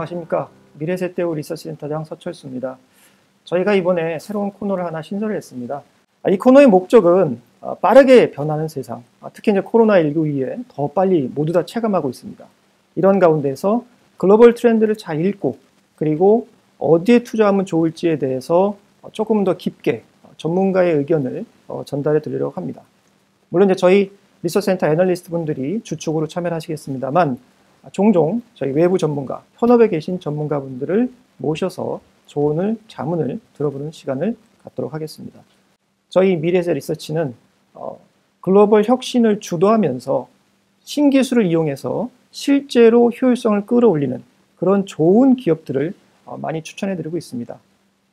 안녕하십니까. 미래세대우 리서치센터장 서철수입니다. 저희가 이번에 새로운 코너를 하나 신설을 했습니다. 이 코너의 목적은 빠르게 변하는 세상, 특히 이제 코로나19 이후에 더 빨리 모두 다 체감하고 있습니다. 이런 가운데서 글로벌 트렌드를 잘 읽고 그리고 어디에 투자하면 좋을지에 대해서 조금 더 깊게 전문가의 의견을 전달해 드리려고 합니다. 물론 이제 저희 리서치센터 애널리스트 분들이 주축으로 참여를 하시겠습니다만 종종 저희 외부 전문가, 현업에 계신 전문가분들을 모셔서 조언을, 자문을 들어보는 시간을 갖도록 하겠습니다. 저희 미래세 리서치는 글로벌 혁신을 주도하면서 신기술을 이용해서 실제로 효율성을 끌어올리는 그런 좋은 기업들을 많이 추천해드리고 있습니다.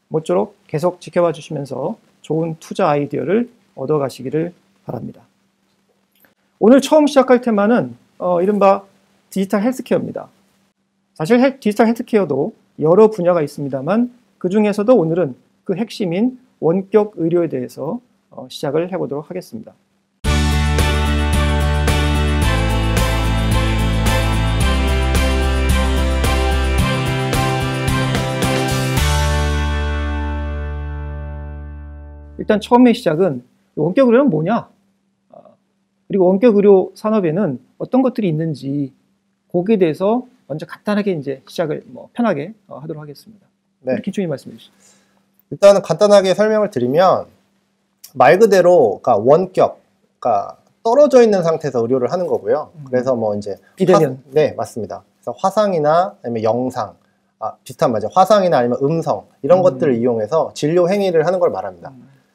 모쪼록 계속 지켜봐 주시면서 좋은 투자 아이디어를 얻어가시기를 바랍니다. 오늘 처음 시작할 테마는 이른바 디지털 헬스케어입니다. 사실 디지털 헬스케어도 여러 분야가 있습니다만 그 중에서도 오늘은 그 핵심인 원격 의료에 대해서 시작을 해보도록 하겠습니다. 일단 처음의 시작은 원격 의료는 뭐냐? 그리고 원격 의료 산업에는 어떤 것들이 있는지 거기에 대해서 먼저 간단하게 이제 시작을 편하게 하도록 하겠습니다. 네. 김충희 말씀해 주시죠. 일단은 간단하게 설명을 드리면 말 그대로 그러니까 원격, 그러니까 떨어져 있는 상태에서 의료를 하는 거고요. 그래서 뭐 이제 비대면. 네, 맞습니다. 그래서 화상이나 아니면 영상, 비슷한 말이죠. 화상이나 아니면 음성 이런 것들을 이용해서 진료 행위를 하는 걸 말합니다.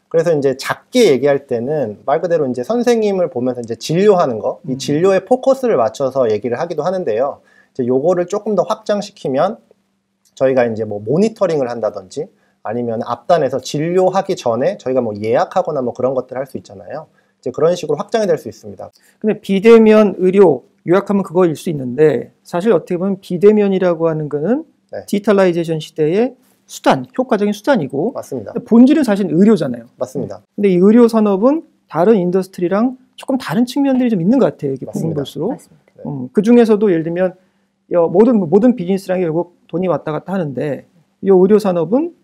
그래서 이제 작게 얘기할 때는 말 그대로 이제 선생님을 보면서 이제 진료하는 거, 이 진료에 포커스를 맞춰서 얘기를 하기도 하는데요. 이제 요거를 조금 더 확장시키면 저희가 이제 뭐 모니터링을 한다든지 아니면 앞단에서 진료하기 전에 저희가 뭐 예약하거나 뭐 그런 것들 할 수 있잖아요. 이제 그런 식으로 확장이 될 수 있습니다. 근데 비대면 의료 요약하면 그거일 수 있는데 사실 어떻게 보면 비대면이라고 하는 거는 네. 디지털라이제이션 시대의 수단, 효과적인 수단이고 맞습니다. 본질은 사실 의료잖아요. 맞습니다. 근데 이 의료 산업은 다른 인더스트리랑 조금 다른 측면들이 좀 있는 것 같아요. 이렇게 보면 볼수록. 맞습니다. 네. 그 중에서도 예를 들면 모든 비즈니스랑 결국 돈이 왔다 갔다 하는데 이 의료 산업은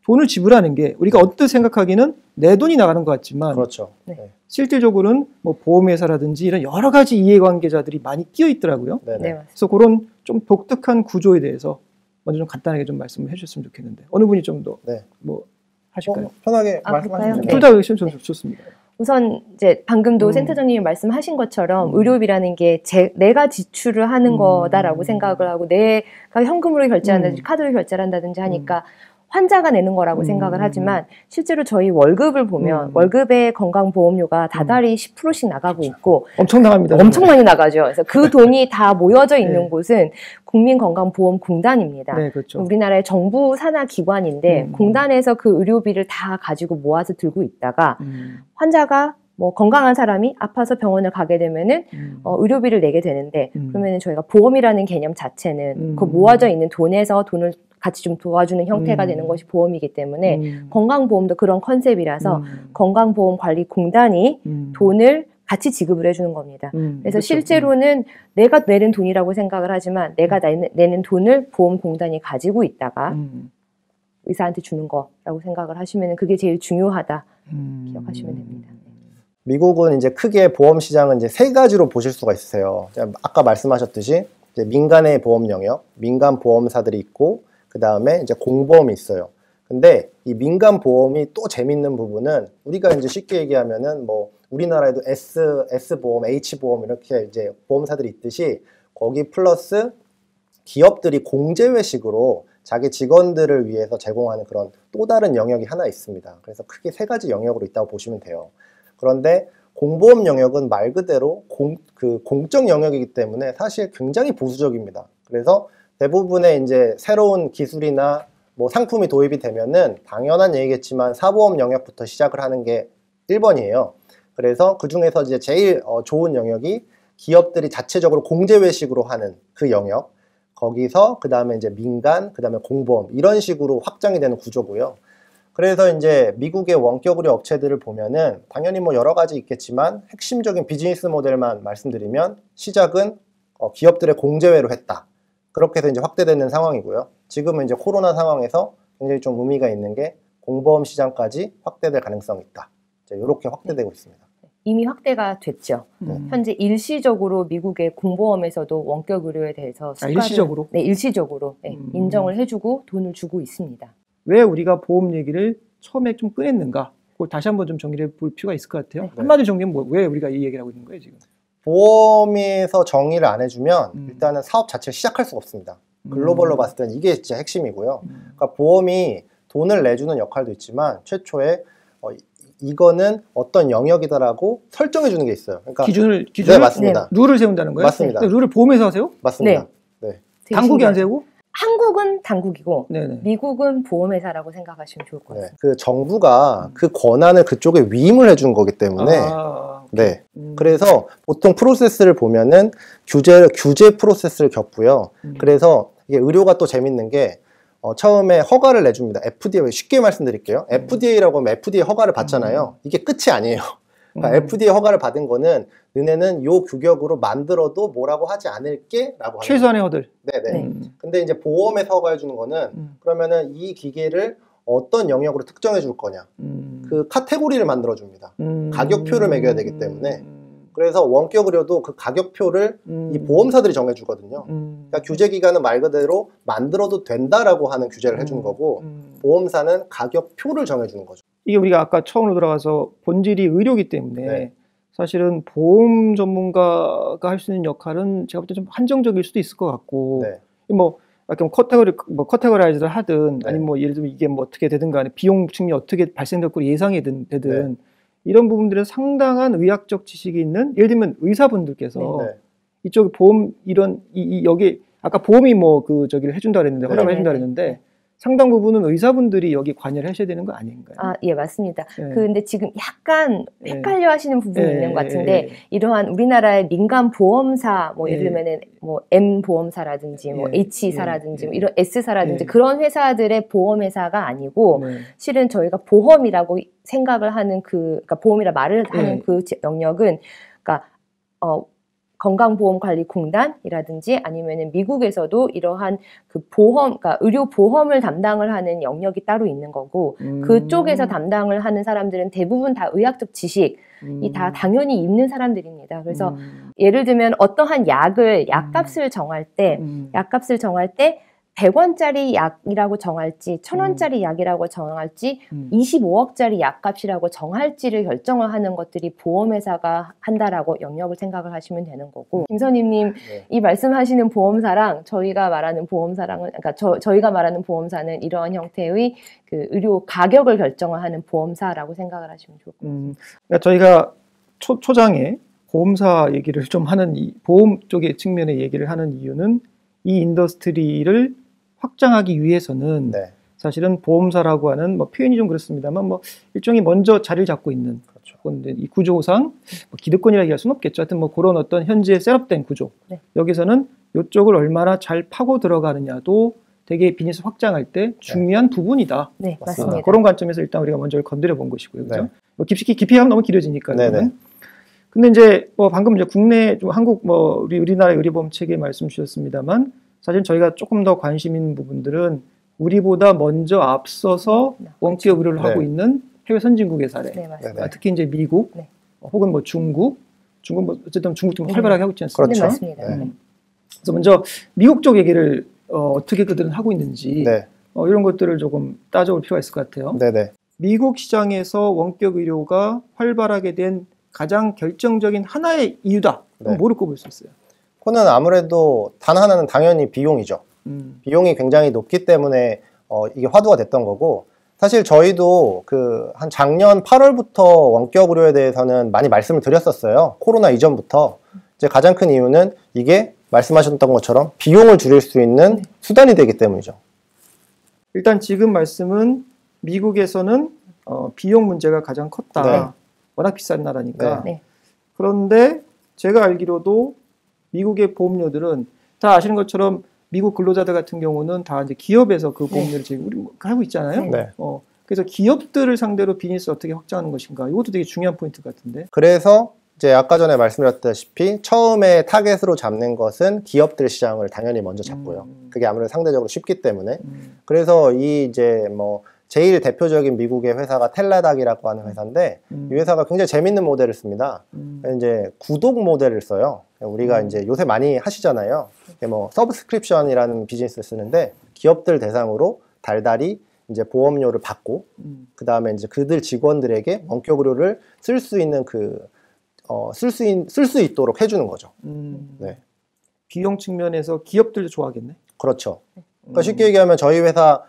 돈을 지불하는 게 우리가 언뜻 생각하기는 내 돈이 나가는 것 같지만 그렇죠. 네. 실질적으로는 뭐 보험회사라든지 이런 여러 가지 이해관계자들이 많이 끼어 있더라고요. 네. 그래서 그런 좀 독특한 구조에 대해서 먼저 좀 간단하게 좀 말씀을 해주셨으면 좋겠는데 어느 분이 좀 더 뭐 하실까요? 편하게 말씀하시면 둘 다 의견 좋습니다. 우선 이제 방금도 센터장님이 말씀하신 것처럼 의료비라는 게 내가 지출을 하는 거다라고 생각을 하고 내가 현금으로 결제한다든지 카드로 결제를 한다든지 하니까 환자가 내는 거라고 생각을 하지만 실제로 저희 월급을 보면 월급의 건강보험료가 다달이 10%씩 나가고 있고 엄청 나갑니다. 엄청 많이 나가죠. 그래서 그 돈이 다 모여져 있는 곳은 국민건강보험공단입니다. 네, 그렇죠. 우리나라의 정부 산하 기관인데 공단에서 그 의료비를 다 가지고 모아서 들고 있다가 환자가 뭐 건강한 사람이 아파서 병원을 가게 되면은 의료비를 내게 되는데 그러면은 저희가 보험이라는 개념 자체는 그 모아져 있는 돈에서 돈을 같이 좀 도와주는 형태가 되는 것이 보험이기 때문에 건강보험도 그런 컨셉이라서 건강보험관리공단이 돈을 같이 지급을 해주는 겁니다. 그래서 그렇죠. 실제로는 내가 내는 돈이라고 생각을 하지만 내가 내는 돈을 보험공단이 가지고 있다가 의사한테 주는 거라고 생각을 하시면 그게 제일 중요하다 기억하시면 됩니다. 미국은 이제 크게 보험 시장은 이제 세 가지로 보실 수가 있으세요. 아까 말씀하셨듯이 이제 민간의 보험 영역, 민간 보험사들이 있고 그 다음에 이제 공보험이 있어요. 근데 이 민간 보험이 또 재밌는 부분은 우리가 이제 쉽게 얘기하면은 뭐 우리나라에도 S보험, H보험 이렇게 이제 보험사들이 있듯이 거기 플러스 기업들이 공제회식으로 자기 직원들을 위해서 제공하는 그런 또 다른 영역이 하나 있습니다. 그래서 크게 세 가지 영역으로 있다고 보시면 돼요. 그런데 공보험 영역은 말 그대로 공적 영역이기 때문에 사실 굉장히 보수적입니다. 그래서 대부분의 이제 새로운 기술이나 뭐 상품이 도입이 되면은 당연한 얘기겠지만 사보험 영역부터 시작을 하는 게 1번이에요. 그래서 그 중에서 이제 제일 좋은 영역이 기업들이 자체적으로 공제회식으로 하는 그 영역, 거기서 그 다음에 이제 민간, 그 다음에 공보험 이런 식으로 확장이 되는 구조고요. 그래서 이제 미국의 원격 의료 업체들을 보면은 당연히 뭐 여러 가지 있겠지만 핵심적인 비즈니스 모델만 말씀드리면 시작은 기업들의 공제회로 했다. 그렇게 해서 이제 확대되는 상황이고요. 지금은 이제 코로나 상황에서 굉장히 좀 의미가 있는 게 공보험 시장까지 확대될 가능성이 있다. 이렇게 확대되고 있습니다. 이미 확대가 됐죠. 현재 일시적으로 미국의 공보험에서도 원격 의료에 대해서 일시적으로? 네, 일시적으로 인정을 해주고 돈을 주고 있습니다. 왜 우리가 보험 얘기를 처음에 좀 꺼냈는가? 그걸 다시 한번 좀 정리해 볼 필요가 있을 것 같아요. 네. 한마디로 정리하면 왜 우리가 이 얘기를 하고 있는 거예요, 지금? 보험에서 정의를 안 해주면 일단은 사업 자체를 시작할 수가 없습니다. 글로벌로 봤을 때는 이게 진짜 핵심이고요. 그러니까 보험이 돈을 내주는 역할도 있지만 최초에 이거는 어떤 영역이다라고 설정해 주는 게 있어요. 그러니까 기준을 네, 맞습니다. 룰을 세운다는 거예요? 맞습니다. 룰을 보험에서 하세요? 맞습니다. 네. 당국이 안 세우고? 한국은 당국이고 네네. 미국은 보험회사라고 생각하시면 좋을 것 같습니다. 그 정부가 그 권한을 그쪽에 위임을 해준 거기 때문에 네. 그래서 보통 프로세스를 보면은 규제 프로세스를 겪고요. 그래서 이게 의료가 또 재밌는 게 처음에 허가를 내줍니다. FDA, 쉽게 말씀드릴게요. FDA라고 하면 FDA 허가를 받잖아요. 이게 끝이 아니에요. 그러니까 FDA 허가를 받은 거는 너네는 요 규격으로 만들어도 뭐라고 하지 않을게 라고 하는 최소한의 허들. 네네. 근데 이제 보험에서 허가해 주는 거는 그러면은 이 기계를 어떤 영역으로 특정해 줄 거냐. 그 카테고리를 만들어 줍니다. 가격표를 매겨야 되기 때문에. 그래서 원격 의료도 그 가격표를 이 보험사들이 정해주거든요. 그러니까 규제 기간은 말 그대로 만들어도 된다라고 하는 규제를 해주는 거고 보험사는 가격표를 정해주는 거죠. 이게 우리가 아까 처음으로 들어가서 본질이 의료이기 때문에 네. 사실은 보험 전문가가 할 수 있는 역할은 제가 볼 때 좀 한정적일 수도 있을 것 같고 네. 뭐 약간 커테고라이즈를 하든 네. 아니면 뭐 예를 들면 이게 뭐 어떻게 되든 간에 비용 측면이 어떻게 발생될 거를 예상이 되든 네. 이런 부분들은 상당한 의학적 지식이 있는 예를 들면 의사분들께서 네. 이쪽 보험 여기 아까 보험이 뭐 저기를 해준다 그랬는데 네. 허락을 해준다 그랬는데 상당 부분은 의사분들이 여기 관여를 하셔야 되는 거 아닌가요? 예, 맞습니다. 네. 근데 지금 약간 헷갈려 하시는 부분이 네. 있는 것 같은데, 이러한 우리나라의 민간 보험사, 뭐 예를 들면은 뭐 M 보험사라든지, 뭐 H사라든지, 뭐 이런 S사라든지 그런 회사들의 보험회사가 아니고, 실은 저희가 보험이라고 생각을 하는 그러니까 보험이라 말을 하는 그 영역은, 그러니까, 건강보험관리공단이라든지 아니면은 미국에서도 이러한 그 보험, 그러니까 의료 보험을 담당을 하는 영역이 따로 있는 거고, 그쪽에서 담당을 하는 사람들은 대부분 다 의학적 지식이 다 당연히 있는 사람들입니다. 그래서 예를 들면 어떠한 약값을 정할 때 100원짜리 약이라고 정할지 1000원짜리 약이라고 정할지 25억짜리 약값이라고 정할지를 결정을 하는 것들이 보험회사가 한다라고 영역을 생각을 하시면 되는 거고, 김선임님 이 말씀하시는 보험사랑 저희가 말하는 보험사랑은, 그러니까 저희가 말하는 보험사는 이러한 형태의 그 의료 가격을 결정을 하는 보험사라고 생각을 하시면 좋을 것 같습니다. 그러니까 저희가 초장에 보험사 얘기를 좀 하는 보험 쪽의 측면의 얘기를 하는 이유는 이 인더스트리를 확장하기 위해서는 사실은 보험사라고 하는 뭐 표현이 좀 그렇습니다만 뭐 일종의 먼저 자리를 잡고 있는 이 구조상 뭐 기득권이라 얘기할 수는 없겠죠. 하여튼 뭐 그런 어떤 현재 셋업된 구조. 여기서는 이쪽을 얼마나 잘 파고 들어가느냐도 되게 비즈니스 확장할 때 중요한 부분이다. 네, 맞습니다. 그런 관점에서 일단 우리가 먼저 건드려 본 것이고요. 그렇죠? 뭐 깊이 하면 너무 길어지니까요. 근데 이제 뭐 방금 이제 국내 좀 한국 뭐 우리나라의 의료보험 체계 말씀 주셨습니다만 사실 저희가 조금 더 관심 있는 부분들은 우리보다 먼저 앞서서 원격 의료를 하고 있는 해외 선진국의 사례, 특히 이제 미국 혹은 뭐 중국 뭐 어쨌든 중국도 활발하게 하고 있지 않습니까? 네, 맞습니다. 그래서 먼저 미국 쪽 얘기를 어떻게 그들은 하고 있는지 이런 것들을 조금 따져볼 필요가 있을 것 같아요. 미국 시장에서 원격 의료가 활발하게 된 가장 결정적인 하나의 이유다. 뭐를 꼽을 수 있어요? 그거는 아무래도 단 하나는 당연히 비용이죠. 비용이 굉장히 높기 때문에 이게 화두가 됐던 거고, 사실 저희도 한 작년 8월부터 원격 의료에 대해서는 많이 말씀을 드렸었어요. 코로나 이전부터. 이제 가장 큰 이유는 이게 말씀하셨던 것처럼 비용을 줄일 수 있는 수단이 되기 때문이죠. 일단 지금 말씀은 미국에서는 비용 문제가 가장 컸다. 워낙 비싼 나라니까. 그런데 제가 알기로도 미국의 보험료들은 다 아시는 것처럼 미국 근로자들 같은 경우는 다 이제 기업에서 그 보험료를 지금 우리 하고 있잖아요. 그래서 기업들을 상대로 비즈니스 어떻게 확장하는 것인가, 이것도 되게 중요한 포인트 같은데. 그래서 이제 아까 전에 말씀드렸다시피 처음에 타겟으로 잡는 것은 기업들 시장을 당연히 먼저 잡고요. 그게 아무래도 상대적으로 쉽기 때문에. 그래서 이 이제 뭐 제일 대표적인 미국의 회사가 텔라닥이라고 하는 회사인데 이 회사가 굉장히 재밌는 모델을 씁니다. 이제 구독 모델을 써요. 우리가 이제 요새 많이 하시잖아요. 뭐 서브스크립션이라는 비즈니스를 쓰는데 기업들 대상으로 달달이 이제 보험료를 받고 그 다음에 이제 그들 직원들에게 원격 의료를 쓸 수 있는 쓸 수 있도록 해주는 거죠. 네. 비용 측면에서 기업들도 좋아하겠네. 그렇죠. 그러니까 쉽게 얘기하면 저희 회사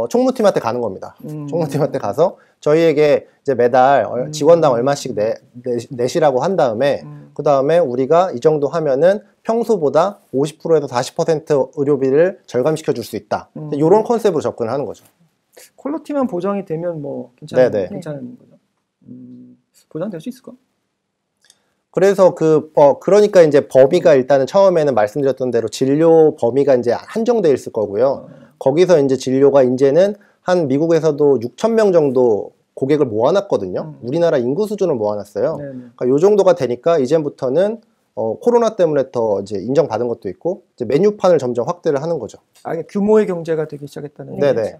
총무팀한테 가는 겁니다. 총무팀한테 가서 저희에게 이제 매달 직원당 얼마씩 내시라고 한 다음에 그 다음에 우리가 이 정도 하면은 평소보다 50%에서 40% 의료비를 절감시켜 줄 수 있다. 이런 컨셉으로 접근을 하는 거죠. 퀄리티만 보장이 되면 뭐 괜찮은 네네. 거죠. 보장될 수 있을까? 그래서 그러니까 이제 범위가 일단은 처음에는 말씀드렸던 대로 진료 범위가 이제 한정돼 있을 거고요. 거기서 이제 진료가 이제는 한 미국에서도 6,000명 정도 고객을 모아놨거든요. 우리나라 인구 수준을 모아놨어요. 그러니까 요 정도가 되니까 이제부터는 코로나 때문에 더 이제 인정받은 것도 있고 이제 메뉴판을 점점 확대를 하는 거죠. 이게 규모의 경제가 되기 시작했다는 네네. 얘기죠.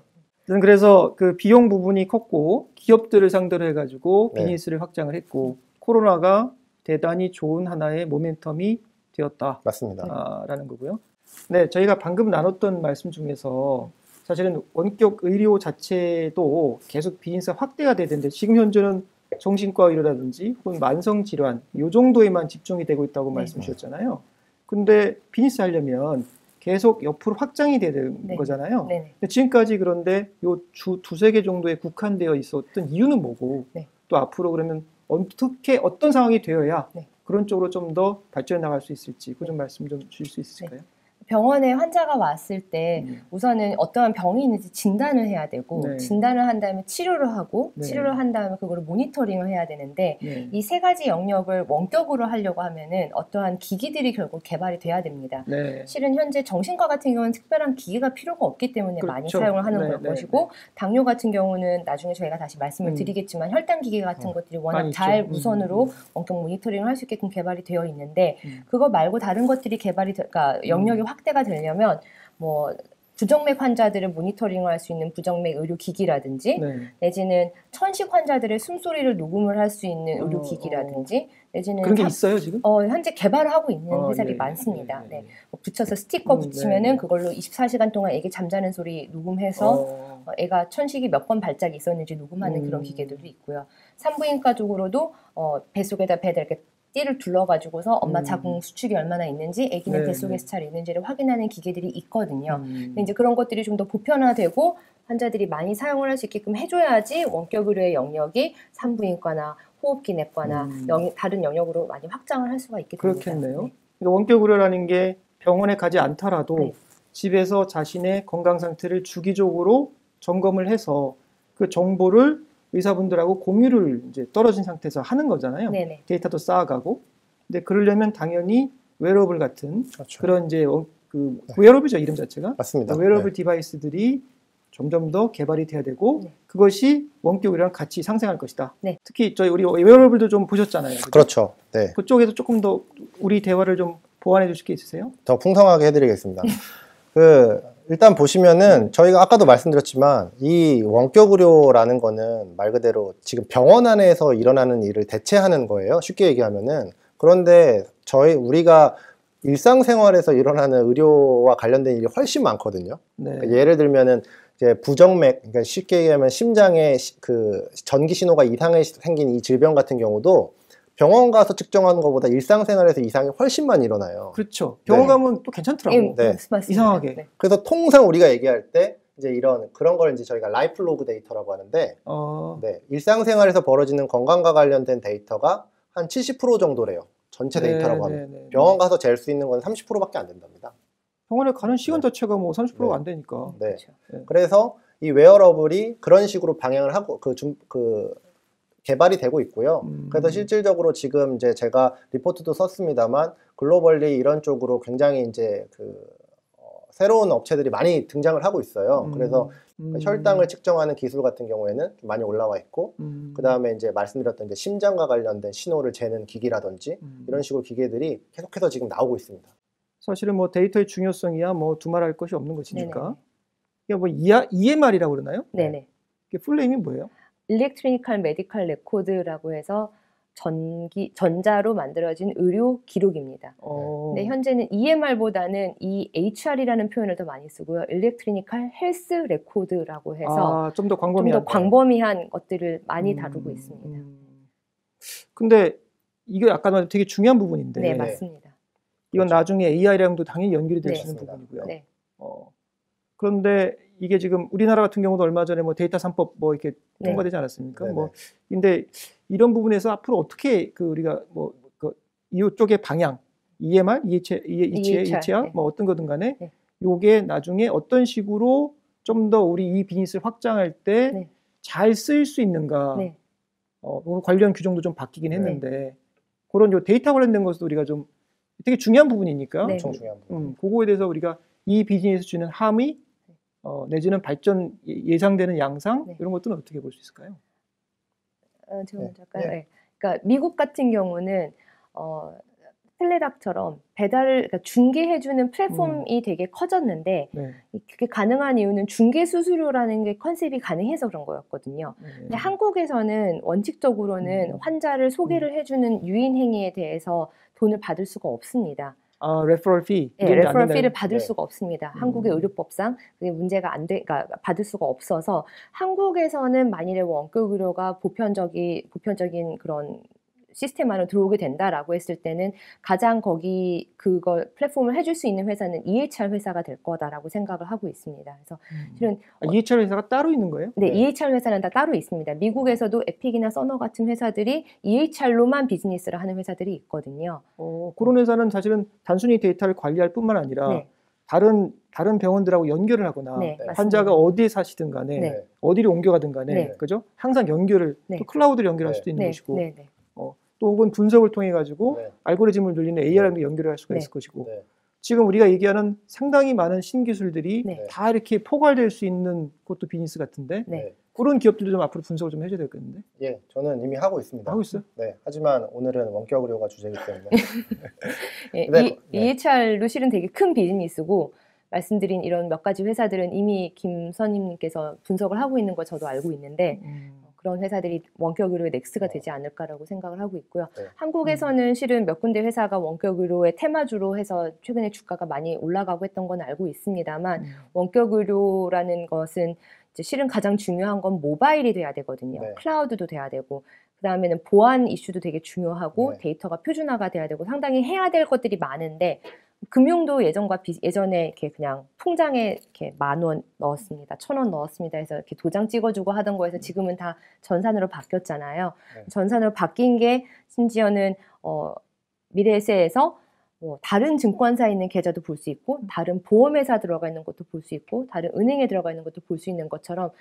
그래서 그 비용 부분이 컸고 기업들을 상대로 해가지고 비즈니스를 확장을 했고 코로나가 대단히 좋은 하나의 모멘텀이 되었다. 맞습니다. 라는 거고요. 네, 저희가 방금 나눴던 말씀 중에서 사실은 원격 의료 자체도 계속 비즈니스 확대가 돼야 되는데 지금 현재는 정신과 의료라든지 혹은 만성질환 이 정도에만 집중이 되고 있다고 말씀 주셨잖아요. 근데 비즈니스 하려면 계속 옆으로 확장이 돼야 되는 거잖아요. 근데 지금까지 그런데 요 두세 개 정도에 국한되어 있었던 이유는 뭐고 또 앞으로 그러면 어떻게 어떤 상황이 되어야 그런 쪽으로 좀 더 발전해 나갈 수 있을지 그 좀 말씀 좀 주실 수 있을까요? 병원에 환자가 왔을 때 우선은 어떠한 병이 있는지 진단을 해야 되고 진단을 한 다음에 치료를 하고 치료를 한 다음에 그거를 모니터링을 해야 되는데 이 세 가지 영역을 원격으로 하려고 하면은 어떠한 기기들이 결국 개발이 돼야 됩니다. 실은 현재 정신과 같은 경우는 특별한 기기가 필요가 없기 때문에 많이 사용을 하는 것이고 당뇨 같은 경우는 나중에 저희가 다시 말씀을 드리겠지만 혈당 기계 같은 것들이 워낙 잘 무선으로 원격 모니터링을 할 수 있게끔 개발이 되어 있는데 그거 말고 다른 것들이 개발이 그러니까 영역이 확대가 되려면 뭐 부정맥 환자들을 모니터링을 할 수 있는 부정맥 의료기기라든지 내지는 천식 환자들의 숨소리를 녹음을 할 수 있는 의료기기라든지 내지는 그런 게 있어요 지금? 현재 개발을 하고 있는 회사들이 많습니다. 붙여서 스티커 붙이면은 그걸로 24시간 동안 애기 잠자는 소리 녹음해서 애가 천식이 몇 번 발작이 있었는지 녹음하는 그런 기계들도 있고요. 산부인과 쪽으로도 뱃속에다 배를 이렇게 띠를 둘러가지고서 엄마 자궁 수축이 얼마나 있는지 아기는 뱃속에서 잘 있는지를 확인하는 기계들이 있거든요. 근데 이제 그런 것들이 좀 더 보편화되고 환자들이 많이 사용을 할 수 있게끔 해줘야지 원격 의료의 영역이 산부인과나 호흡기내과나 다른 영역으로 많이 확장을 할 수가 있게 됩니다. 그렇겠네요. 그러니까 원격 의료라는 게 병원에 가지 않더라도 집에서 자신의 건강 상태를 주기적으로 점검을 해서 그 정보를 의사분들하고 공유를 이제 떨어진 상태에서 하는 거잖아요. 데이터도 쌓아가고. 근데 그러려면 당연히 웨어러블 같은 그런 이제 웨어러블이죠 이름 자체가. 맞습니다. 웨어러블 디바이스들이 점점 더 개발이 돼야 되고 그것이 원격 의료랑 같이 상생할 것이다. 특히 우리 웨어러블도 좀 보셨잖아요. 그렇죠. 네. 그쪽에서 조금 더 우리 대화를 좀 보완해 주실 게 있으세요? 더 풍성하게 해드리겠습니다. 일단 보시면은 저희가 아까도 말씀드렸지만 이 원격 의료라는 거는 말 그대로 지금 병원 안에서 일어나는 일을 대체하는 거예요. 쉽게 얘기하면은. 그런데 우리가 일상생활에서 일어나는 의료와 관련된 일이 훨씬 많거든요. 그러니까 예를 들면은 이제 부정맥, 그러니까 쉽게 얘기하면 심장에 그 전기 신호가 이상이 생긴 이 질병 같은 경우도 병원 가서 측정하는 것보다 일상생활에서 이상이 훨씬 많이 일어나요. 그렇죠. 병원 가면 또 괜찮더라고. 이상하게. 그래서 통상 우리가 얘기할 때 이제 그런 걸 이제 저희가 라이프 로그 데이터라고 하는데, 일상생활에서 벌어지는 건강과 관련된 데이터가 한 70% 정도래요. 전체 데이터라고 하면. 병원 가서 잴 수 있는 건 30%밖에 안 된답니다. 병원에 가는 시간 자체가 뭐 30%가 안 되니까. 그래서 이 웨어러블이 그런 식으로 방향을 하고 개발이 되고 있고요. 그래서 실질적으로 지금 이제 제가 리포트도 썼습니다만 글로벌리 이런 쪽으로 굉장히 이제 새로운 업체들이 많이 등장을 하고 있어요. 그래서 그러니까 혈당을 측정하는 기술 같은 경우에는 좀 많이 올라와 있고, 그 다음에 이제 말씀드렸던 이제 심장과 관련된 신호를 재는 기기라든지 이런 식으로 기계들이 계속해서 지금 나오고 있습니다. 사실은 뭐 데이터의 중요성이야 뭐 두말할 것이 없는 것이니까. 네네. 이게 뭐 EMR이라고 그러나요? 네네. 이게 풀네임이 뭐예요? 일렉트리컬 메디컬 레코드라고 해서 전자로 만들어진 의료 기록입니다. 근데 현재는 EMR보다는 EHR이라는 표현을 더 많이 쓰고요. 일렉트리컬 헬스 레코드라고 해서 좀 더 광범위한 것들을 많이 다루고 있습니다. 근데 이게 아까 말한 되게 중요한 부분인데. 네, 맞습니다. 이건 그렇죠. 나중에 AI랑도 당연히 연결이 될 수 있는 맞습니다. 부분이고요. 네. 그런데 이게 지금 우리나라 같은 경우도 얼마 전에 뭐 데이터 3법 뭐 이렇게 통과되지 않았습니까? 네네. 뭐 근데 이런 부분에서 앞으로 어떻게 그 우리가 뭐 그 이쪽의 방향, EMR, EHR 네. 뭐 어떤 거든 간에 네. 요게 나중에 어떤 식으로 좀 더 우리 이 비즈니스를 확장할 때 잘 쓰일 수 있는가? 네. 관련 규정도 좀 바뀌긴 했는데 그런 요 데이터 관련된 것도 우리가 좀 되게 중요한 부분이니까 네. 엄청 중요한 부분. 그거에 대해서 우리가 이 비즈니스 주는 함의 내지는 발전 예상되는 양상 이런 것들은 어떻게 볼 수 있을까요? 제가 먼저 할까요? 네. 그러니까 미국 같은 경우는 텔레닥처럼 그러니까 중개해주는 플랫폼이 되게 커졌는데 그게 가능한 이유는 중개 수수료라는 게 컨셉이 가능해서 그런 거였거든요. 근데 한국에서는 원칙적으로는 환자를 소개를 해주는 유인 행위에 대해서 돈을 받을 수가 없습니다. 레퍼럴 피. 네, 레퍼럴 피를 받을 수가 없습니다. 한국의 의료법상 그게 문제가 그러니까 받을 수가 없어서 한국에서는 만일에 원격 의료가 보편적인 그런 시스템 안으로 들어오게 된다라고 했을 때는 가장 그걸 플랫폼을 해줄 수 있는 회사는 EHR 회사가 될 거다라고 생각을 하고 있습니다. 그래서 실은 EHR 회사가 따로 있는 거예요? 네, EHR 회사는 다 따로 있습니다. 미국에서도 에픽이나 서너 같은 회사들이 EHR로만 비즈니스를 하는 회사들이 있거든요. 그런 회사는 사실은 단순히 데이터를 관리할 뿐만 아니라 다른 병원들하고 연결을 하거나 환자가 어디에 사시든 간에 어디를 옮겨가든 간에 그죠? 항상 연결을 또 클라우드를 연결할 수도 있는 것이고 또 혹은 분석을 통해 가지고 알고리즘을 늘리는 AI랑도 연결을 할 수가 있을 것이고 지금 우리가 얘기하는 상당히 많은 신기술들이 다 이렇게 포괄될 수 있는 것도 비즈니스 같은데 그런 기업들도 좀 앞으로 분석을 좀 해줘야 되겠는데. 예, 저는 이미 하고 있습니다. 하고 있어요? 네, 하지만 오늘은 원격 의료가 주제이기 때문에. EHR로 실은 되게 큰 비즈니스고 말씀드린 이런 몇 가지 회사들은 이미 김선임님께서 분석을 하고 있는 거 저도 알고 있는데 그런 회사들이 원격 의료의 넥스가 되지 않을까라고 생각을 하고 있고요. 한국에서는 실은 몇 군데 회사가 원격 의료의 테마주로 해서 최근에 주가가 많이 올라가고 했던 건 알고 있습니다만 원격 의료라는 것은 이제 실은 가장 중요한 건 모바일이 돼야 되거든요. 클라우드도 돼야 되고 그 다음에는 보안 이슈도 되게 중요하고 데이터가 표준화가 돼야 되고 상당히 해야 될 것들이 많은데 금융도 예전에 이렇게 그냥 통장에 이렇게 10,000원 넣었습니다. 1,000원 넣었습니다. 해서 이렇게 도장 찍어주고 하던 거에서 지금은 다 전산으로 바뀌었잖아요. 전산으로 바뀐 게 심지어는 미래에셋에서 다른 증권사에 있는 계좌도 볼 수 있고 다른 보험회사 들어가 있는 것도 볼 수 있고 다른 은행에 들어가 있는 것도 볼 수 있는 것처럼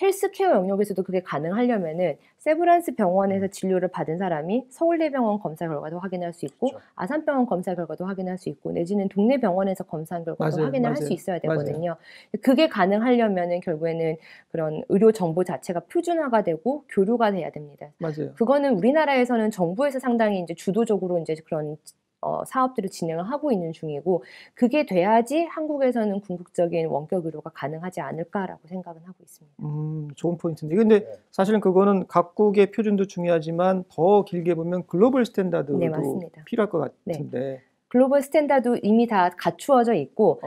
헬스케어 영역에서도 그게 가능하려면은 세브란스 병원에서 진료를 받은 사람이 서울대병원 검사 결과도 확인할 수 있고 아산병원 검사 결과도 확인할 수 있고 내지는 동네 병원에서 검사한 결과도 확인을 할 수 있어야 되거든요. 그게 가능하려면은 결국에는 그런 의료 정보 자체가 표준화가 되고 교류가 돼야 됩니다. 그거는 우리나라에서는 정부에서 상당히 이제 주도적으로 이제 그런 사업들을 진행을 하고 있는 중이고 그게 돼야지 한국에서는 궁극적인 원격 의료가 가능하지 않을까라고 생각은 하고 있습니다. 좋은 포인트인데 근데 사실은 그거는 각국의 표준도 중요하지만 더 길게 보면 글로벌 스탠다드도 필요할 것 같은데 글로벌 스탠다드 이미 다 갖추어져 있고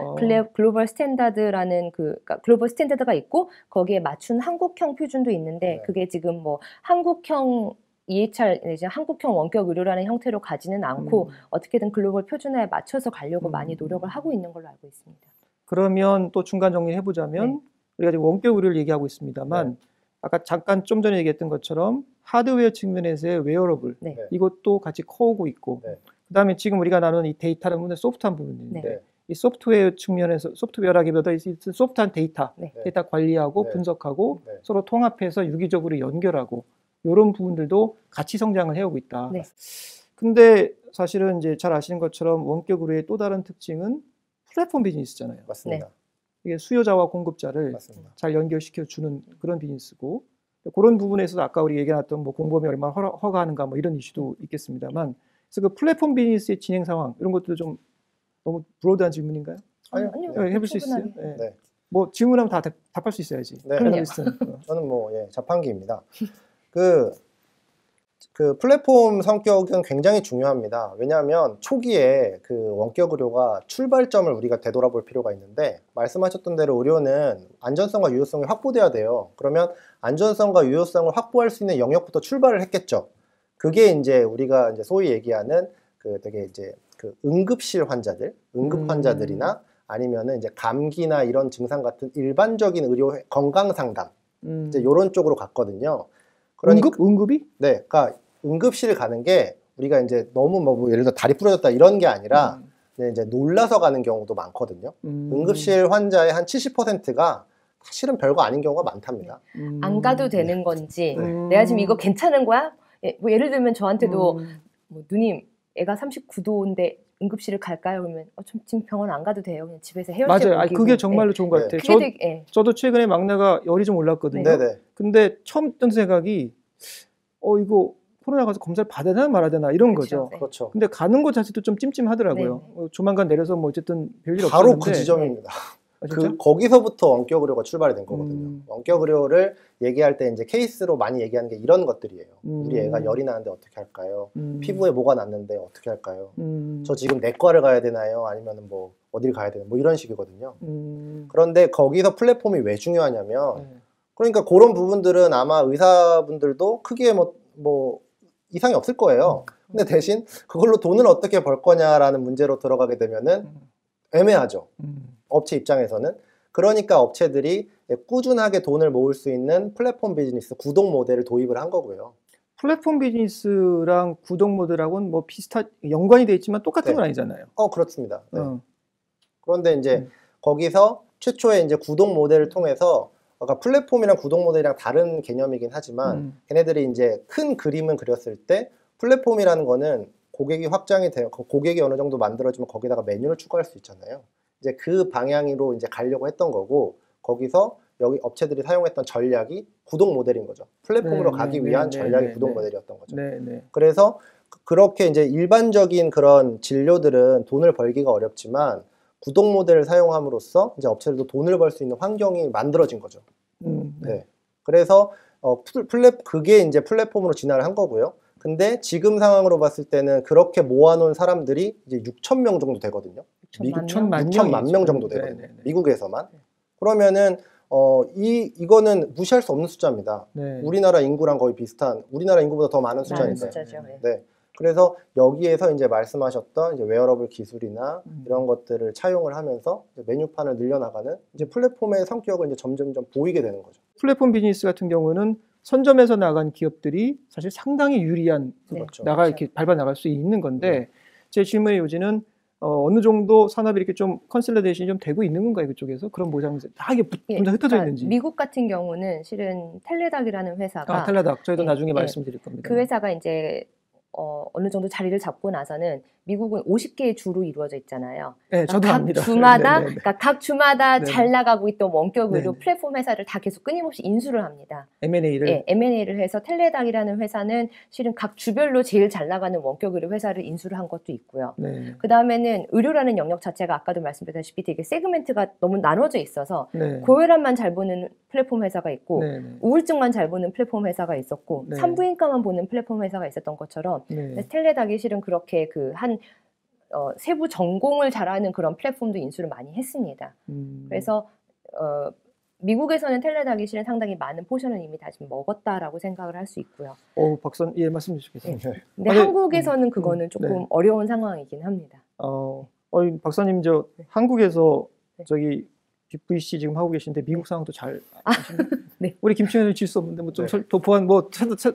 글로벌 스탠다드라는 그러니까 글로벌 스탠다드가 있고 거기에 맞춘 한국형 표준도 있는데 그게 지금 뭐 한국형 EHR 내지 한국형 원격 의료라는 형태로 가지는 않고 어떻게든 글로벌 표준화에 맞춰서 가려고 많이 노력을 하고 있는 걸로 알고 있습니다. 그러면 또 중간 정리해보자면 우리가 지금 원격 의료를 얘기하고 있습니다만 아까 잠깐 좀 전에 얘기했던 것처럼 하드웨어 측면에서의 웨어러블 이것도 같이 커오고 있고 그다음에 지금 우리가 나누는 이 데이터는 소프트한 부분인데 이 소프트웨어 측면에서 소프트웨어라기보다 소프트한 데이터 관리하고 분석하고 서로 통합해서 유기적으로 연결하고 이런 부분들도 같이 성장을 해오고 있다. 근데 사실은 이제 잘 아시는 것처럼 원격 의료의 또 다른 특징은 플랫폼 비즈니스잖아요. 맞습니다. 이게 수요자와 공급자를 맞습니다. 잘 연결시켜 주는 그런 비즈니스고, 그런 부분에서도 아까 우리 얘기해놨던 뭐 공범이 얼마나 허가하는가 뭐 이런 이슈도 있겠습니다만, 그래서 그 플랫폼 비즈니스의 진행 상황 이런 것도 좀 너무 브로드한 질문인가요? 아니요. 네, 해볼 수 있어요? 충분하게. 네. 네. 뭐 질문하면 다 답할 수 있어야지. 네. 그럼요. 애널리스트는. 저는 뭐 자판기입니다. 그 플랫폼 성격은 굉장히 중요합니다. 왜냐하면 초기에 그 원격 의료가 출발점을 우리가 되돌아볼 필요가 있는데, 말씀하셨던 대로 의료는 안전성과 유효성이 확보돼야 돼요. 그러면 안전성과 유효성을 확보할 수 있는 영역부터 출발을 했겠죠. 그게 이제 우리가 이제 소위 얘기하는 그 되게 이제 그 응급실 환자들, 응급 환자들이나 아니면은 이제 감기나 이런 증상 같은 일반적인 의료 건강 상담 이제 이런 쪽으로 갔거든요. 그러니까 응급이? 네, 그러니까 응급실 가는 게 우리가 이제 너무 뭐 예를 들어 다리 부러졌다 이런 게 아니라 이제 놀라서 가는 경우도 많거든요. 응급실 환자의 한 70%가 사실은 별거 아닌 경우가 많답니다. 안 가도 되는 건지, 내가 지금 이거 괜찮은 거야? 뭐 예를 들면 저한테도 뭐 누님 애가 39도인데 응급실을 갈까요? 그러면 지금 병원 안 가도 돼요. 그냥 집에서 헤어질 맞아요. 아니, 그게 정말로 좋은 것 같아요. 그게 되게, 저도 최근에 막내가 열이 좀 올랐거든요. 네네. 근데 처음 든 생각이 이거 코로나 가서 검사를 받아야 되나 말아야 되나 이런 그렇죠. 거죠. 네. 그렇죠. 근데 가는 것 자체도 좀 찜찜하더라고요. 네. 조만간 내려서 뭐 어쨌든 별일 바로 없었는데. 그 지점입니다. 아, 진짜? 거기서부터 원격 의료가 출발이 된 거거든요. 원격 의료를 얘기할 때 이제 케이스로 많이 얘기하는 게 이런 것들이에요. 우리 애가 열이 나는데 어떻게 할까요? 피부에 뭐가 났는데 어떻게 할까요? 저 지금 내과를 가야 되나요? 아니면 뭐 어딜 가야 되나요? 뭐 이런 식이거든요. 그런데 거기서 플랫폼이 왜 중요하냐면, 그러니까 그런 부분들은 아마 의사분들도 크게 뭐 이상이 없을 거예요. 근데 대신 그걸로 돈을 어떻게 벌 거냐라는 문제로 들어가게 되면은 애매하죠. 업체 입장에서는. 그러니까 업체들이 꾸준하게 돈을 모을 수 있는 플랫폼 비즈니스 구독 모델을 도입을 한 거고요. 플랫폼 비즈니스랑 구독 모델하고는 뭐 비슷한 연관이 돼 있지만 똑같은 네. 건 아니잖아요. 그렇습니다. 네. 그런데 이제 거기서 최초에 이제 구독 모델을 통해서, 아까 플랫폼이랑 구독 모델이랑 다른 개념이긴 하지만 걔네들이 이제 큰 그림을 그렸을 때 플랫폼이라는 거는 고객이 확장이 돼요. 고객이 어느 정도 만들어지면 거기다가 메뉴를 추가할 수 있잖아요. 이제 그 방향으로 이제 가려고 했던 거고, 거기서 여기 업체들이 사용했던 전략이 구독 모델인 거죠. 플랫폼으로 가기 위한 전략이 구독 모델이었던 거죠. 그래서 그렇게 이제 일반적인 그런 진료들은 돈을 벌기가 어렵지만 구독 모델을 사용함으로써 이제 업체들도 돈을 벌 수 있는 환경이 만들어진 거죠. 네. 그래서 그게 이제 플랫폼으로 진화를 한 거고요. 근데 지금 상황으로 봤을 때는 그렇게 모아놓은 사람들이 이제 6,000명 정도 되거든요. 6천만 명 정도 되거든요. 미국에서만. 그러면은 이거는 무시할 수 없는 숫자입니다. 우리나라 인구랑 거의 비슷한, 우리나라 인구보다 더 많은 숫자니까요. 네. 그래서 여기에서 이제 말씀하셨던 이제 웨어러블 기술이나 이런 것들을 차용을 하면서 이제 메뉴판을 늘려나가는 이제 플랫폼의 성격을 이제 점점점 보이게 되는 거죠. 플랫폼 비즈니스 같은 경우는 선점에서 나간 기업들이 사실 상당히 유리한 이렇게 밟아 나갈 수 있는 건데, 제 질문의 요지는 어느 정도 산업이 이렇게 좀 컨sol리데이션이 좀 되고 있는 건가요, 그쪽에서? 그런 모장 다 이게 흩어져 있는지. 미국 같은 경우는 실은 텔레닥이라는 회사가, 텔레닥 저희도 나중에 말씀드릴 겁니다. 그 회사가 이제 어느 정도 자리를 잡고 나서는 미국은 50개의 주로 이루어져 있잖아요. 네, 저도 각 압니다. 주마다, 그러니까 각 주마다 잘 나가고 있던 원격 의료 네네. 플랫폼 회사를 다 계속 끊임없이 인수를 합니다. M&A를. 네, M&A를 해서 텔레닥이라는 회사는 실은 각 주별로 제일 잘 나가는 원격 의료 회사를 인수를 한 것도 있고요. 네. 그 다음에는 의료라는 영역 자체가 아까도 말씀드렸다시피 되게 세그멘트가 너무 나눠져 있어서 네. 고혈압만 잘 보는 플랫폼 회사가 있고, 네. 우울증만 잘 보는 플랫폼 회사가 있었고, 네. 산부인과만 보는 플랫폼 회사가 있었던 것처럼 네. 텔레닥이 실은 그렇게 세부 전공을 잘하는 그런 플랫폼도 인수를 많이 했습니다. 그래서 미국에서는 텔레닥이 실은 상당히 많은 포션을 이미 다 지금 먹었다라고 생각을 할 수 있고요. 박사님, 예, 말씀 주시겠어요? 네. 근데 한국에서는 그거는 조금 어려운 상황이긴 합니다. 박사님, 한국에서 저기 VC 지금 하고 계신데 미국 상황도 잘 아시나요? 네. 우리 김치현을 질 수 없는데 뭐 좀 도포한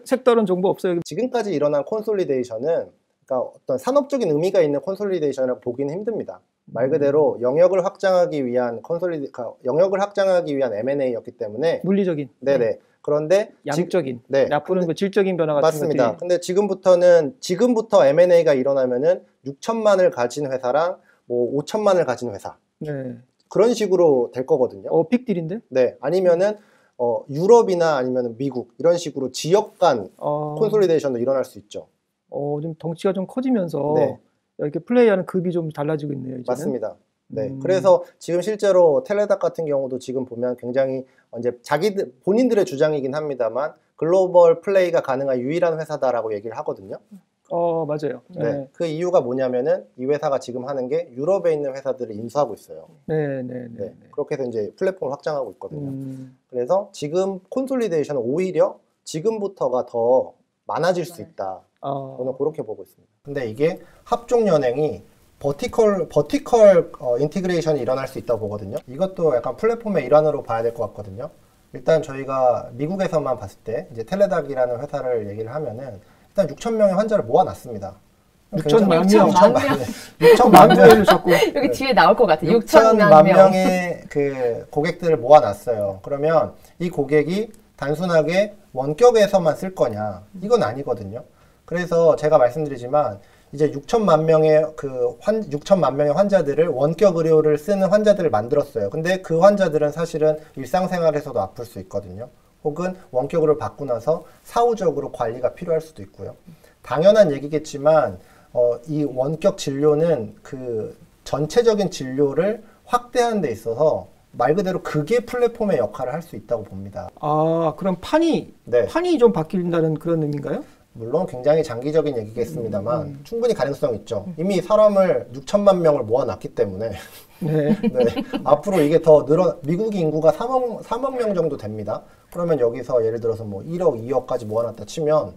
색다른 정보 없어요? 지금까지 일어난 콘솔리데이션은, 그러니까 어떤 산업적인 의미가 있는 콘솔리데이션이라고 보기는 힘듭니다. 말 그대로 영역을 확장하기 위한 영역을 확장하기 위한 M&A였기 때문에 물리적인. 네네. 그런데 양적인. 나쁘는 그 질적인 변화 같은 맞습니다. 것들이. 근데 지금부터 M&A가 일어나면은 6천만을 가진 회사랑 뭐 5천만을 가진 회사. 네. 그런 식으로 될 거거든요. 빅딜인데? 네, 아니면은 유럽이나 아니면 미국 이런 식으로 지역 간 콘솔리데이션도 일어날 수 있죠. 좀 덩치가 좀 커지면서 네. 이렇게 플레이하는 급이 좀 달라지고 있네요. 이제는. 맞습니다. 네, 그래서 지금 실제로 텔레닥 같은 경우도 지금 보면 굉장히 이제 본인들의 주장이긴 합니다만 글로벌 플레이가 가능한 유일한 회사다라고 얘기를 하거든요. 맞아요. 네. 그 이유가 뭐냐면은 이 회사가 지금 하는 게 유럽에 있는 회사들을 인수하고 있어요. 네. 그렇게 해서 이제 플랫폼을 확장하고 있거든요. 그래서 지금 콘솔리데이션은 오히려 지금부터가 더 많아질 수 있다. 저는 그렇게 보고 있습니다. 근데 이게 합종 연행이 버티컬 인티그레이션이 일어날 수 있다고 보거든요. 이것도 약간 플랫폼의 일환으로 봐야 될 것 같거든요. 일단 저희가 미국에서만 봤을 때 이제 텔레닥이라는 회사를 얘기를 하면은 일단 6,000명의 환자를 모아놨습니다. 6천만 명. 6천만 명. 자꾸 여기 뒤에 나올 것 같아요. 6천만 명의 그 고객들을 모아놨어요. 그러면 이 고객이 단순하게 원격에서만 쓸 거냐? 이건 아니거든요. 그래서 제가 말씀드리지만 이제 6천만 명의 6천만 명의 환자들을 원격 의료를 쓰는 환자들을 만들었어요. 근데 그 환자들은 사실은 일상생활에서도 아플 수 있거든요. 혹은 원격으로 받고 나서 사후적으로 관리가 필요할 수도 있고요. 당연한 얘기겠지만 이 원격 진료는 그 전체적인 진료를 확대하는 데 있어서 말 그대로 그게 플랫폼의 역할을 할 수 있다고 봅니다. 그럼 판이 좀 바뀐다는 그런 의미인가요? 물론 굉장히 장기적인 얘기겠습니다만 충분히 가능성이 있죠. 이미 사람을 6천만 명을 모아놨기 때문에 네. 앞으로 이게 더 미국 인구가 3억 명 정도 됩니다. 그러면 여기서 예를 들어서 뭐 1억, 2억까지 모아놨다 치면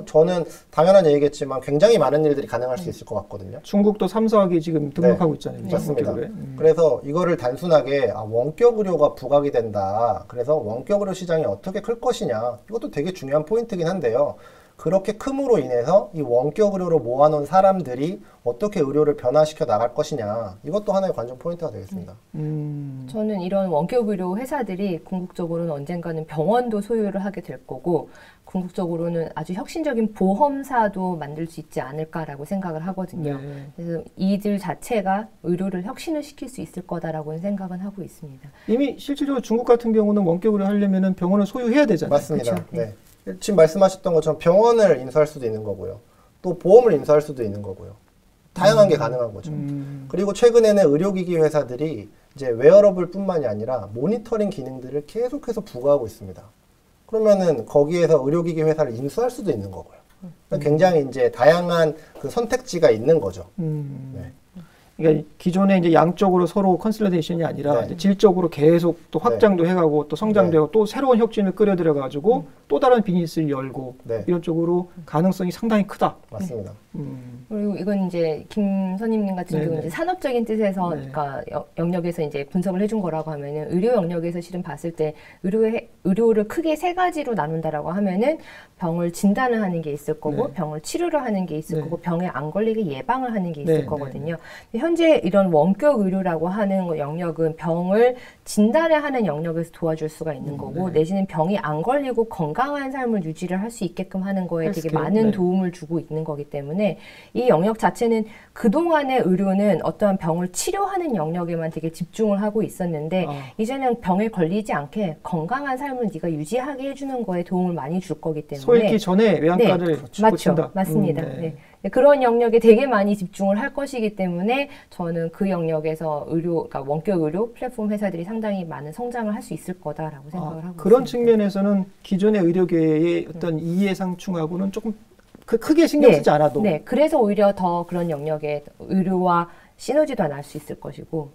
저는 당연한 얘기겠지만 굉장히 많은 일들이 가능할 수 있을 것 같거든요. 중국도 3, 4억이 지금 등록하고 있잖아요. 맞습니다. 그래서 이거를 단순하게 원격 의료가 부각이 된다. 그래서 원격 의료 시장이 어떻게 클 것이냐. 이것도 되게 중요한 포인트긴 한데요. 그렇게 큼으로 인해서 이 원격 의료로 모아놓은 사람들이 어떻게 의료를 변화시켜 나갈 것이냐. 이것도 하나의 관전 포인트가 되겠습니다. 저는 이런 원격 의료 회사들이 궁극적으로는 언젠가는 병원도 소유를 하게 될 거고 궁극적으로는 아주 혁신적인 보험사도 만들 수 있지 않을까라고 생각을 하거든요. 그래서 이들 자체가 의료를 혁신을 시킬 수 있을 거다라고 생각은 하고 있습니다. 이미 실질적으로 중국 같은 경우는 원격 의료 하려면 병원을 소유해야 되잖아요. 맞습니다. 그렇죠? 네. 지금 말씀하셨던 것처럼 병원을 인수할 수도 있는 거고요. 또 보험을 인수할 수도 있는 거고요. 다양한 게 가능한 거죠. 그리고 최근에는 의료기기 회사들이 이제 웨어러블 뿐만이 아니라 모니터링 기능들을 계속해서 부과하고 있습니다. 그러면은 거기에서 의료기기 회사를 인수할 수도 있는 거고요. 굉장히 이제 다양한 그 선택지가 있는 거죠. 네. 그러니까 기존에 이제 양쪽으로 서로 컨설레이션이 아니라 이제 질적으로 계속 또 확장도 해가고 또 성장되고 또 새로운 혁신을 끌어들여가지고 또 다른 비즈니스를 열고 이런 쪽으로 가능성이 상당히 크다. 맞습니다. 그리고 이건 이제 김 선임님 같은 경우는 이제 산업적인 뜻에서 그러니까 영역에서 이제 분석을 해준 거라고 하면은 의료 영역에서 실은 봤을 때 의료를 크게 세 가지로 나눈다라고 하면은 병을 진단을 하는 게 있을 거고 병을 치료를 하는 게 있을 거고 병에 안 걸리게 예방을 하는 게 있을 거거든요. 현재 이런 원격 의료라고 하는 영역은 병을 진단을 하는 영역에서 도와줄 수가 있는 거고 내지는 병이 안 걸리고 건강한 삶을 유지를 할 수 있게끔 하는 거에 되게 많은 도움을 주고 있는 거기 때문에 이 영역 자체는 그동안의 의료는 어떠한 병을 치료하는 영역에만 되게 집중을 하고 있었는데 이제는 병에 걸리지 않게 건강한 삶을 네가 유지하게 해주는 거에 도움을 많이 줄 거기 때문에 소 잃기 전에 외양간을 고친다. 맞습니다. 그런 영역에 되게 많이 집중을 할 것이기 때문에 저는 그 영역에서 그러니까 원격 의료 플랫폼 회사들이 상당히 많은 성장을 할 수 있을 거다라고 생각을 하고 그런 있습니다. 측면에서는 기존의 의료계의 어떤 이해상충하고는 조금 크게 신경 쓰지 않아도. 그래서 오히려 더 그런 영역에 의료와 시너지도 날 수 있을 것이고.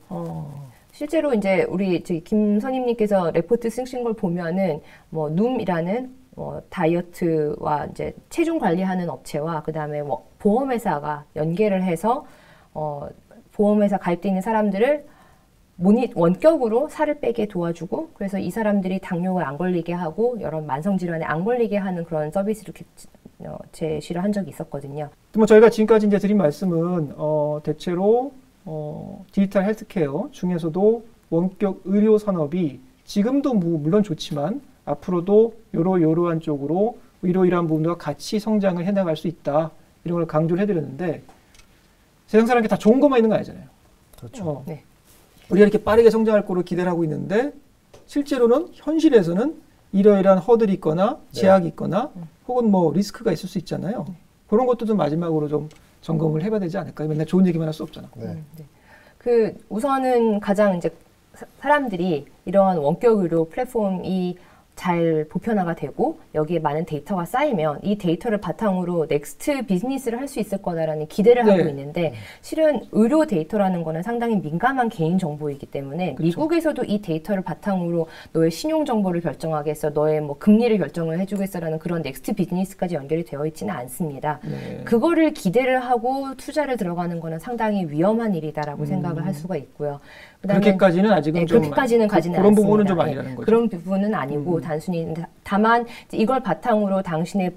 실제로 이제 우리 김 선임님께서 레포트 쓰신 걸 보면은 뭐 눔이라는 다이어트와 이제 체중 관리하는 업체와 그 다음에 보험회사가 연계를 해서 보험회사 가입돼 있는 사람들을 원격으로 살을 빼게 도와주고 그래서 이 사람들이 당뇨가 안 걸리게 하고 여러 만성질환에 안 걸리게 하는 그런 서비스를 제시를 한 적이 있었거든요. 뭐 저희가 지금까지 이제 드린 말씀은 대체로 디지털 헬스케어 중에서도 원격 의료 산업이 지금도 물론 좋지만 앞으로도 이러한 쪽으로 이러한 부분과 같이 성장을 해나갈 수 있다. 이런 걸 강조를 해드렸는데 세상 사람에게 다 좋은 것만 있는 거 아니잖아요. 그렇죠. 우리가 이렇게 빠르게 성장할 거로 기대를 하고 있는데 실제로는 현실에서는 이러이러한 허들이 있거나 제약이 있거나 혹은 뭐 리스크가 있을 수 있잖아요. 그런 것도 좀 마지막으로 좀 점검을 해봐야 되지 않을까요? 맨날 좋은 얘기만 할 수 없잖아. 네. 그 우선은 가장 이제 사람들이 이러한 원격 의료 플랫폼이 잘 보편화가 되고 여기에 많은 데이터가 쌓이면 이 데이터를 바탕으로 넥스트 비즈니스를 할 수 있을 거다라는 기대를 네. 하고 있는데 실은 의료 데이터라는 거는 상당히 민감한 개인 정보이기 때문에 그쵸. 미국에서도 이 데이터를 바탕으로 너의 신용 정보를 결정하겠어, 너의 뭐 금리를 결정을 해주겠어라는 그런 넥스트 비즈니스까지 연결이 되어 있지는 않습니다. 네. 그거를 기대를 하고 투자를 들어가는 거는 상당히 위험한 일이다라고 생각을 할 수가 있고요. 그다음에 그렇게까지는 아직은 네, 좀 그렇게까지는 가지는 그런 않습니다. 부분은 좀 네, 아니라는 거죠. 그런 부분은 아니고 단순히 다만 이걸 바탕으로 당신의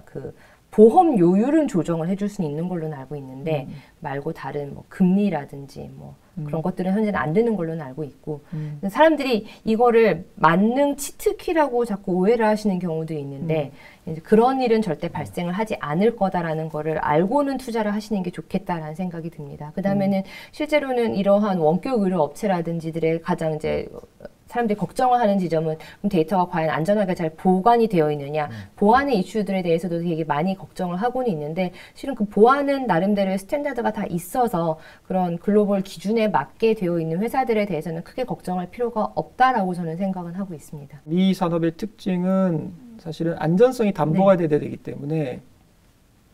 그 보험 요율은 조정을 해줄 수는 있는 걸로는 알고 있는데 말고 다른 뭐 금리라든지 뭐 그런 것들은 현재는 안 되는 걸로는 알고 있고 사람들이 이거를 만능 치트키라고 자꾸 오해를 하시는 경우도 있는데 이제 그런 일은 절대 발생을 하지 않을 거다라는 거를 알고는 투자를 하시는 게 좋겠다라는 생각이 듭니다. 그 다음에는 실제로는 이러한 원격 의료 업체라든지들의 가장 이제 사람들이 걱정을 하는 지점은 그럼 데이터가 과연 안전하게 잘 보관이 되어 있느냐, 보안의 이슈들에 대해서도 되게 많이 걱정을 하고는 있는데 실은 그 보안은 나름대로의 스탠다드가 다 있어서 그런 글로벌 기준에 맞게 되어 있는 회사들에 대해서는 크게 걱정할 필요가 없다라고 저는 생각은 하고 있습니다. 이 산업의 특징은 사실은 안전성이 담보가 돼야 되기 때문에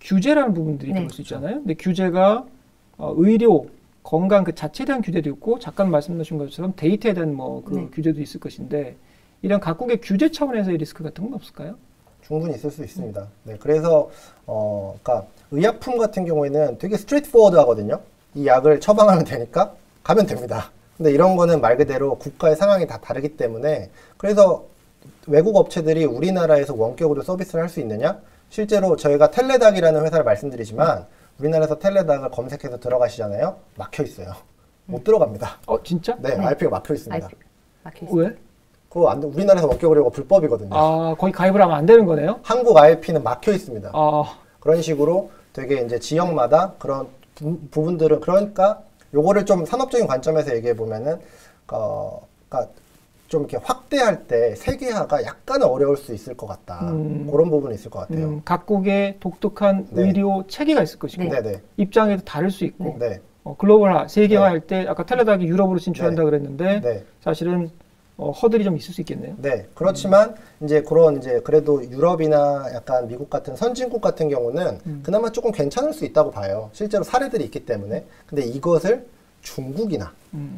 규제라는 부분들이 들어올 수 있잖아요. 근데 규제가 의료, 건강 그 자체에 대한 규제도 있고 잠깐 말씀하신 것처럼 데이터에 대한 뭐 그 규제도 있을 것인데 이런 각국의 규제 차원에서의 리스크 같은 건 없을까요? 충분히 있을 수 있습니다. 네, 그래서 그러니까 의약품 같은 경우에는 되게 스트레이트포워드 하거든요. 이 약을 처방하면 되니까 가면 됩니다. 근데 이런 거는 말 그대로 국가의 상황이 다 다르기 때문에 그래서 외국 업체들이 우리나라에서 원격으로 서비스를 할 수 있느냐? 실제로 저희가 텔레닥이라는 회사를 말씀드리지만 우리나라에서 텔레닥을 검색해서 들어가시잖아요. 막혀 있어요. 못 들어갑니다. 진짜? 네, IP가 막혀 있습니다. 막혀 있습니다. 왜? 그거 우리나라에서 원격 의료가 불법이거든요. 거기 가입을 하면 안 되는 거네요? 한국 IP는 막혀 있습니다. 아, 그런 식으로 되게 이제 지역마다 그런 부분들은 그러니까 요거를 좀 산업적인 관점에서 얘기해 보면은 그러니까 좀 이렇게 확대할 때 세계화가 약간 어려울 수 있을 것 같다. 그런 부분이 있을 것 같아요. 각국의 독특한 네. 의료 체계가 있을 것이고 네네. 입장에도 다를 수 있고 네. 글로벌화, 세계화 네. 할 때 아까 텔레닥이 유럽으로 진출한다 네. 그랬는데 네. 사실은 허들이 좀 있을 수 있겠네요. 네. 그렇지만 이제 그런 이제 그래도 유럽이나 약간 미국 같은 선진국 같은 경우는 그나마 조금 괜찮을 수 있다고 봐요. 실제로 사례들이 있기 때문에. 근데 이것을 중국이나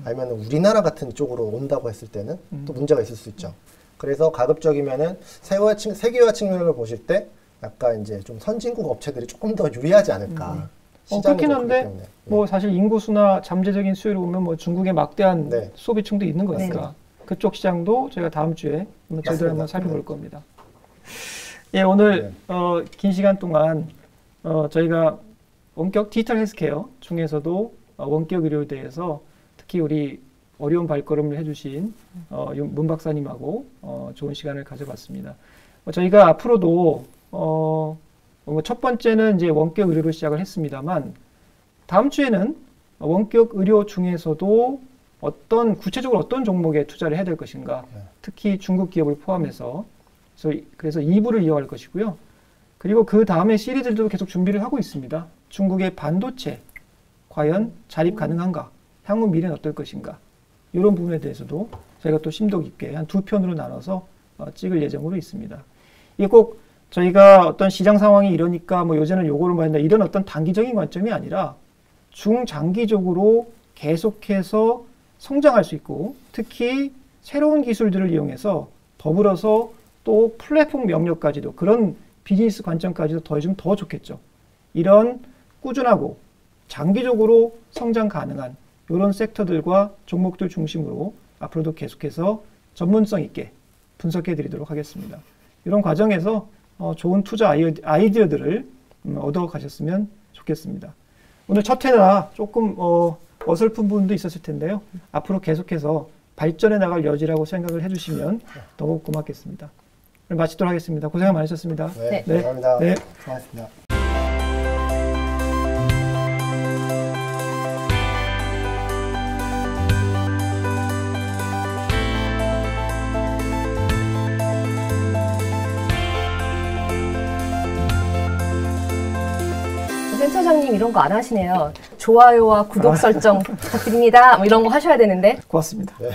아니면 우리나라 같은 쪽으로 온다고 했을 때는 또 문제가 있을 수 있죠. 그래서 가급적이면은 세계화 측면을 보실 때 약간 이제 좀 선진국 업체들이 조금 더 유리하지 않을까. 그렇긴 한데 뭐 사실 인구수나 잠재적인 수요를 보면 뭐 중국의 막대한 네. 소비층도 있는 거니까 그쪽 시장도 저희가 다음 주에 제대로 한번 살펴볼 겁니다. 예, 오늘 긴 시간 동안 저희가 원격 디지털 헬스케어 중에서도 원격 의료에 대해서 특히 우리 어려운 발걸음을 해주신 문 박사님하고 좋은 시간을 가져봤습니다. 저희가 앞으로도 첫 번째는 이제 원격 의료로 시작을 했습니다만 다음 주에는 원격 의료 중에서도 구체적으로 어떤 종목에 투자를 해야 될 것인가, 특히 중국 기업을 포함해서 그래서 2부를 이어갈 것이고요. 그리고 그 다음에 시리즈들도 계속 준비를 하고 있습니다. 중국의 반도체 과연 자립 가능한가? 향후 미래는 어떨 것인가? 이런 부분에 대해서도 저희가 또 심도 깊게 한 2편으로 나눠서 찍을 예정으로 있습니다. 이게 꼭 저희가 어떤 시장 상황이 이러니까 뭐 요새는 요거를 봐야 한다 이런 어떤 단기적인 관점이 아니라 중장기적으로 계속해서 성장할 수 있고 특히 새로운 기술들을 이용해서 더불어서 또 플랫폼 영역까지도 그런 비즈니스 관점까지도 더해주면 더 좋겠죠. 이런 꾸준하고 장기적으로 성장 가능한 이런 섹터들과 종목들 중심으로 앞으로도 계속해서 전문성 있게 분석해 드리도록 하겠습니다. 이런 과정에서 좋은 투자 아이디어들을 얻어 가셨으면 좋겠습니다. 오늘 첫 회라 조금 어설픈 부분도 있었을 텐데요. 앞으로 계속해서 발전해 나갈 여지라고 생각을 해주시면 너무 고맙겠습니다. 오늘 마치도록 하겠습니다. 고생 많으셨습니다. 네, 감사합니다. 네. 수고하셨습니다. 센터장님 이런 거 안 하시네요. 좋아요와 구독 설정 부탁드립니다. 뭐 이런 거 하셔야 되는데. 고맙습니다. 네.